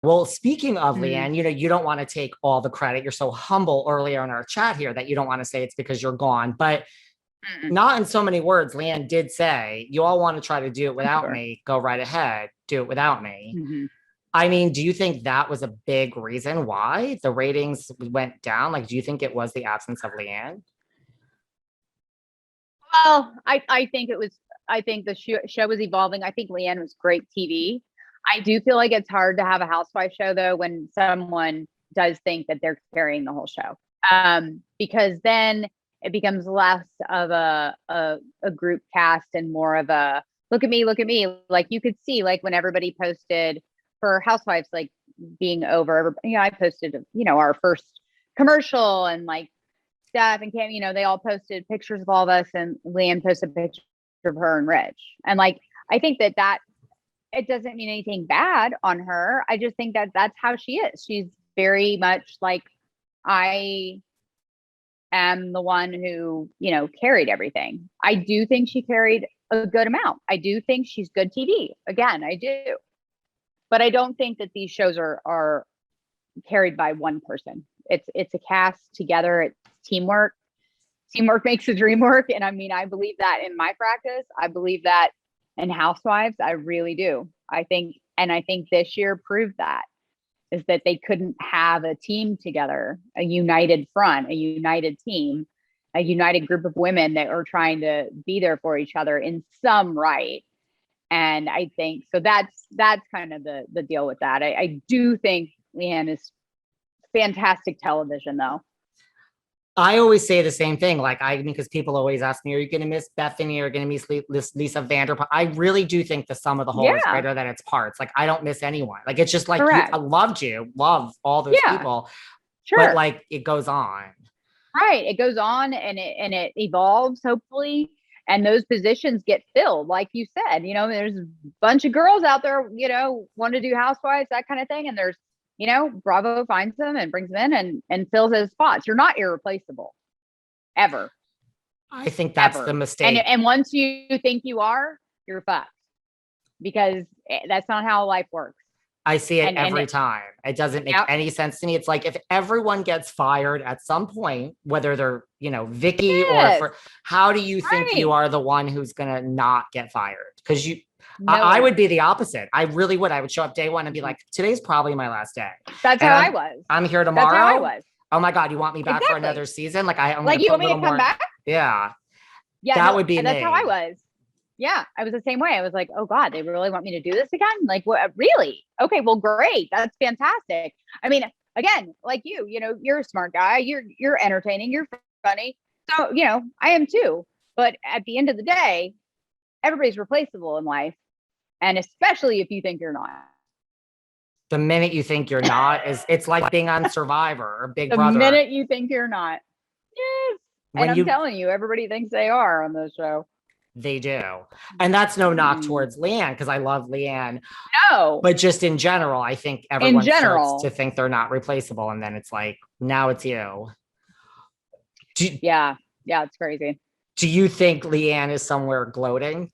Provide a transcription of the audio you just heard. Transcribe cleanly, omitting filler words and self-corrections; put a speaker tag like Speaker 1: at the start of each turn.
Speaker 1: Well, speaking of
Speaker 2: Mm,
Speaker 1: LeeAnne, you don't want to take all the credit. You're so humble earlier in our chat here that you don't want to say it's because you're gone, but
Speaker 2: mm,
Speaker 1: not in so many words. LeeAnne did say, you all want to try to do it
Speaker 2: I'm
Speaker 1: without
Speaker 2: sure.
Speaker 1: me. Go right ahead. Do it without me.
Speaker 2: Hmm.
Speaker 1: I mean, do you think that was a big reason why the ratings went down? Like, do you think it was the absence of LeeAnne?
Speaker 2: Well, I think it was. I think the show was evolving. I think LeeAnne was great TV. I do feel like it's hard to have a housewife show though when someone does think that they're carrying the whole show, because then it becomes less of a group cast and more of a look at me, look at me. Like you could see, like when everybody posted for Housewives, like being over. I posted, our first commercial and like Steph and Cam, they all posted pictures of all of us, and LeeAnne posted a picture of her and Rich. And like, I think that it doesn't mean anything bad on her. I just think that that's how she is. She's very much like, I am the one who, carried everything. I do think she carried a good amount. I do think she's good TV. Again, I do. But I don't think that these shows are carried by one person. It's a cast together. It's teamwork. Teamwork makes the dream work. And I mean, I believe that in my practice. I believe that in Housewives. I really do. I think this year proved that is that they couldn't have a team together, a united front, a united team, a united group of women that are trying to be there for each other in some right. And I think so that's kind of the deal with that. I do think LeeAnne is fantastic television though.
Speaker 1: I always say the same thing. Like, I mean, because people always ask me, are you going to miss Bethany or going to miss Lisa Vanderpump? I really do think the sum of the whole is
Speaker 2: Yeah,
Speaker 1: greater than its parts. Like, I don't miss anyone. Like, it's just like I
Speaker 2: correct.
Speaker 1: loved you, love all those
Speaker 2: Yeah,
Speaker 1: people, but
Speaker 2: sure.
Speaker 1: like it goes on.
Speaker 2: Right. It goes on and it evolves hopefully. And those positions get filled, like you said. There's a bunch of girls out there, want to do housewives, that kind of thing. And there's, Bravo finds them and brings them in and fills those spots. You're not irreplaceable ever,
Speaker 1: I think that's the
Speaker 2: ever. And
Speaker 1: mistake.
Speaker 2: and once you think you are, you're fucked because that's not how life works.
Speaker 1: I see it
Speaker 2: And
Speaker 1: every time. It doesn't make
Speaker 2: yeah,
Speaker 1: any sense to me. It's like if everyone gets fired at some point, whether they're, Vicky or
Speaker 2: yes,
Speaker 1: for how do you think you
Speaker 2: right.
Speaker 1: are the one who's gonna not get fired? Because
Speaker 2: No
Speaker 1: I would
Speaker 2: one.
Speaker 1: be the opposite. I really would. I would show up day one and be
Speaker 2: Mhm.
Speaker 1: like, today's probably my last day.
Speaker 2: That's
Speaker 1: And
Speaker 2: how I was.
Speaker 1: I'm here
Speaker 2: That's how I
Speaker 1: tomorrow.
Speaker 2: was.
Speaker 1: Oh my God, you want me back for another
Speaker 2: Exactly.
Speaker 1: season? Like I'm
Speaker 2: Like
Speaker 1: gonna
Speaker 2: you
Speaker 1: put
Speaker 2: want
Speaker 1: a
Speaker 2: me
Speaker 1: little
Speaker 2: to come
Speaker 1: more.
Speaker 2: back?
Speaker 1: Yeah.
Speaker 2: Yeah,
Speaker 1: That
Speaker 2: no,
Speaker 1: would be
Speaker 2: that's how I
Speaker 1: me.
Speaker 2: was. Yeah, I was the same way. I was like, oh God, they really want me to do this again? Like, what? Really? Okay, well, great. That's fantastic. I mean, again, like you're a smart guy. You're entertaining. You're funny. So I am too. But at the end of the day, everybody's replaceable in life, and especially if you think you're not.
Speaker 1: The minute you think you're not, is it's like being on Survivor or Big
Speaker 2: The
Speaker 1: Brother.
Speaker 2: minute you think you're not, yes. And
Speaker 1: When
Speaker 2: I'm
Speaker 1: you
Speaker 2: telling you, everybody thinks they are on the show.
Speaker 1: They do. And that's no knock
Speaker 2: Mm.
Speaker 1: towards LeeAnne because I love LeeAnne.
Speaker 2: No,
Speaker 1: But just in general, I think
Speaker 2: in
Speaker 1: everyone starts to
Speaker 2: general,
Speaker 1: think they're not replaceable. And then it's like, now it's you. Do,
Speaker 2: yeah, yeah, it's crazy.
Speaker 1: do you think LeeAnne is somewhere gloating?